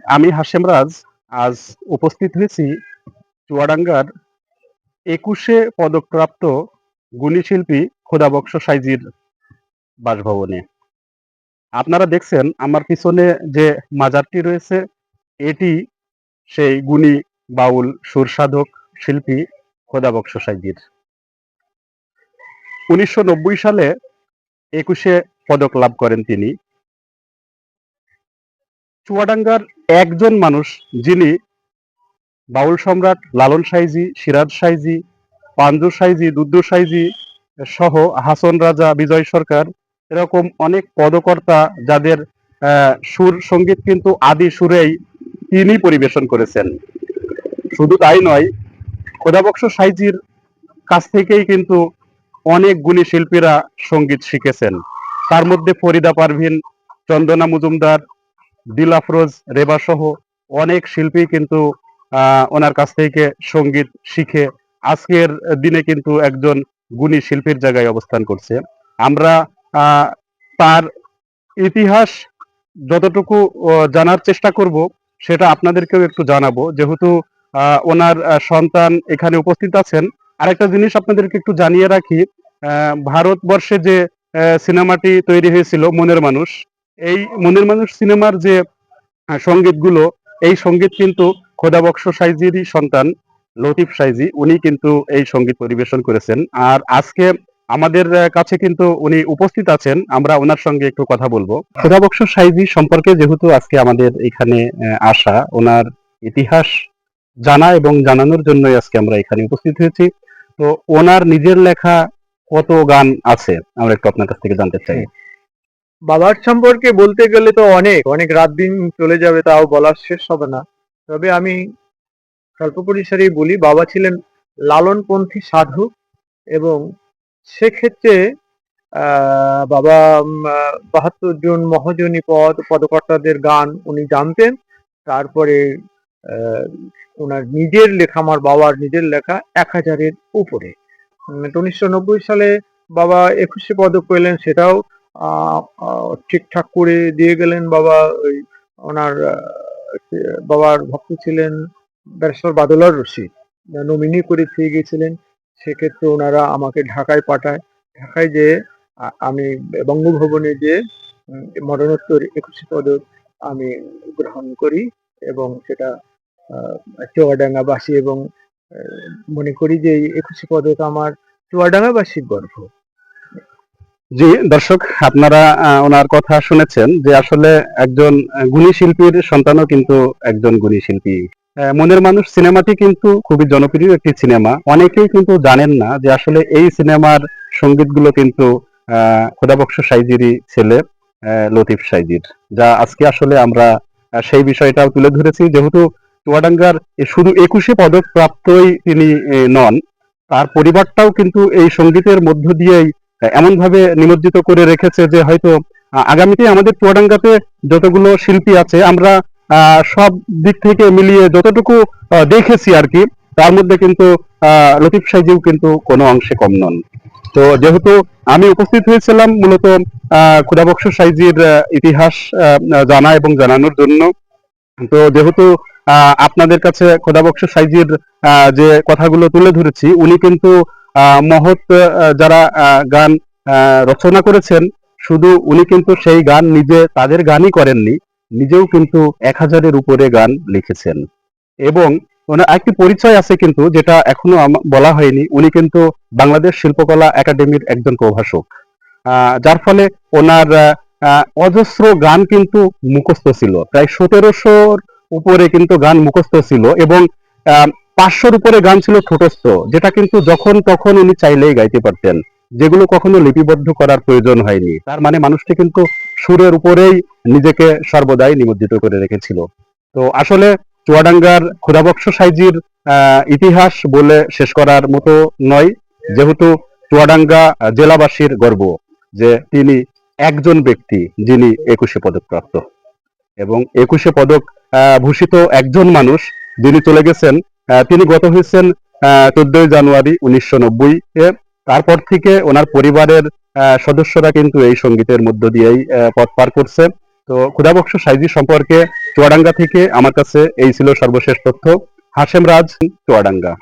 আমি হাশেম রাজ আজ উপস্থিত হয়েছি চুয়াডাঙ্গার ২১-এ পদকপ্রাপ্ত গুণী শিল্পী খোদাবক্স সাইজির বাসভবনে। আপনারা দেখছেন আমার পিছনে যে মাজারটি রয়েছে, এটি সেই গুণী বাউল সুরসাধক শিল্পী খোদাবক্স সাইজির। ১৯৯০ সালে ২১-এ পদক লাভ করেন তিনি। চুয়াডাঙ্গার একজন মানুষ যিনি বাউল সম্রাট লালন সাইজি, সিরাজ সাইজি, পাঞ্জু সাইজি, দুদ্দু সাইজি সহ হাসন রাজা, বিজয় সরকার এরকম অনেক পদকর্তা যাদের সুর সঙ্গীত কিন্তু আদি সুরেই তিনি পরিবেশন করেছেন। শুধু তাই নয়, খোদাবক্স সাইজির কাছ থেকেই কিন্তু অনেক গুণী শিল্পীরা সঙ্গীত শিখেছেন। তার মধ্যে ফরিদা পারভিন, চন্দনা মজুমদার, দিল আফরোজ, রেবা সহ অনেক শিল্পী কিন্তু ওনার কাছ থেকে সঙ্গীত শিখে আজকের দিনে কিন্তু একজন গুণী শিল্পীর জায়গায় অবস্থান করছে। আমরা তার ইতিহাস যতটুকু জানার চেষ্টা করব সেটা আপনাদেরকেও একটু জানাবো, যেহেতু ওনার সন্তান এখানে উপস্থিত আছেন। আরেকটা জিনিস আপনাদেরকে একটু জানিয়ে রাখি, ভারতবর্ষে যে সিনেমাটি তৈরি হয়েছিল মনের মানুষ, এই মনের মানুষ সিনেমার যে সঙ্গীতগুলো, এই সঙ্গীত কিন্তু খোদাবক্স সাইজিরই সন্তান লতিফ সাইজি, উনি কিন্তু এই সঙ্গীত পরিবেশন করেছেন। আর আজকে আমাদের কাছে কিন্তু উনি উপস্থিত আছেন, আমরা ওনার সঙ্গে একটু কথা বলবো। খোদাবক্স সাইজি সম্পর্কে যেহেতু আজকে আমাদের এখানে আসা, ওনার ইতিহাস জানা এবং জানানোর জন্যই আজকে আমরা এখানে উপস্থিত হয়েছি। তো ওনার নিজের লেখা কত গান আছে আমরা একটু আপনার কাছ থেকে জানতে চাই। বাবার সম্পর্কে বলতে গেলে তো অনেক অনেক রাত দিন চলে যাবে, তাও বলার শেষ হবে না। তবে আমি স্বল্প পরিসরেই বলি, বাবা ছিলেন লালনপন্থী সাধু এবং সেক্ষেত্রে বাবা ৭২ জন মহাজনী পদকর্তাদের গান উনি জানতেন। তারপরে ওনার নিজের লেখা, আমার বাবার নিজের লেখা ১,০০০-এর উপরে। ১৯৯০ সালে বাবা ২১শে পদক পেলেন, সেটাও ঠিকঠাক করে দিয়ে গেলেন বাবা। ওই ওনার বাবার ভক্ত ছিলেন ব্যারিস্টার বাদলার রশিদ, নমিনি করে পেয়ে গেছিলেন। সেক্ষেত্রে ওনারা আমাকে ঢাকায় পাঠায়। ঢাকায় যেয়ে আমি বঙ্গভবনে যেয়ে মরণোত্তর ২১শে পদক আমি গ্রহণ করি এবং সেটা চুয়াডাঙ্গাবাসী এবং মনে করি যে এই ২১শে পদক আমার চুয়াডাঙ্গাবাসীর গর্ব। জি দর্শক, আপনারা ওনার কথা শুনেছেন যে আসলে একজন গুণী শিল্পীর সন্তানও কিন্তু একজন গুণী শিল্পী। মনের মানুষ সিনেমাটি কিন্তু খুবই জনপ্রিয় একটি সিনেমা। অনেকেই কিন্তু জানেন না যে আসলে এই সিনেমার সঙ্গীতগুলো কিন্তু খোদাবক্স সাইজিরই ছেলে লতিফ সাইজির, যা আজকে আসলে আমরা সেই বিষয়টাও তুলে ধরেছি। যেহেতু চুয়াডাঙ্গার শুধু ২১শে পদক প্রাপ্তই তিনি নন, তার পরিবারটাও কিন্তু এই সঙ্গীতের মধ্য দিয়েই এমন ভাবে নিমজ্জিত করে রেখেছে যে হয়তো আগামীতে আমাদের চুয়াডাঙ্গাতে যতগুলো শিল্পী আছে, আমরা সব দিক থেকে মিলিয়ে যতটুকু দেখেছি আর কি, তার মধ্যে কিন্তু লতিফ সাইজিও কিন্তু কোনো অংশে কম নন। তো যেহেতু আমি উপস্থিত হয়েছিলাম মূলত খোদাবক্স সাইজির ইতিহাস জানা এবং জানানোর জন্য, তো যেহেতু আপনাদের কাছে খোদাবক্স সাইজির যে কথাগুলো তুলে ধরেছি, উনি কিন্তু মহৎ যারা গান রচনা করেছেন, শুধু উনি কিন্তু সেই গান নিজে তাদের গানই করেননি, নিজেও কিন্তু ১,০০০-এর উপরে গান লিখেছেন। এবং ওনার একটি পরিচয় আছে কিন্তু, যেটা এখনো বলা হয়নি, উনি কিন্তু বাংলাদেশ শিল্পকলা একাডেমির একজন প্রভাষক, যার ফলে ওনার অজস্র গান কিন্তু মুখস্থ ছিল, প্রায় ১৭০০-র উপরে কিন্তু গান মুখস্থ ছিল এবং ৫০০-র উপরে গান ছিল ঠোঁটস্থ, যেটা কিন্তু যখন তখন উনি চাইলেই গাইতে পারতেন, যেগুলো কখনো লিপিবদ্ধ করার প্রয়োজন হয়নি। তার মানে মানুষটি কিন্তু সুরের উপরেই নিজেকে সর্বদাই নিমজ্জিত করে রেখেছিল। তো আসলে চুয়াডাঙ্গার খোদাবক্স সাইজির ইতিহাস বলে শেষ করার মতো নয়, যেহেতু চুয়াডাঙ্গা জেলাবাসীর গর্ব যে তিনি একজন ব্যক্তি যিনি ২১শে পদক প্রাপ্ত এবং ২১শে পদক ভূষিত একজন মানুষ যিনি চলে গেছেন। তিনি গত হয়েছেন ১৪ই জানুয়ারি ১৯৯০-এ। তারপর থেকে ওনার পরিবারের সদস্যরা কিন্তু এই সঙ্গীতের মধ্য দিয়েই পথ পার করছে তো ক্ষুধাবক্ষ সাইজি সম্পর্কে চুয়াডাঙ্গা থেকে আমার কাছে এই ছিল সর্বশেষ তথ্য। হাশেম রাজ, চুয়াডাঙ্গা।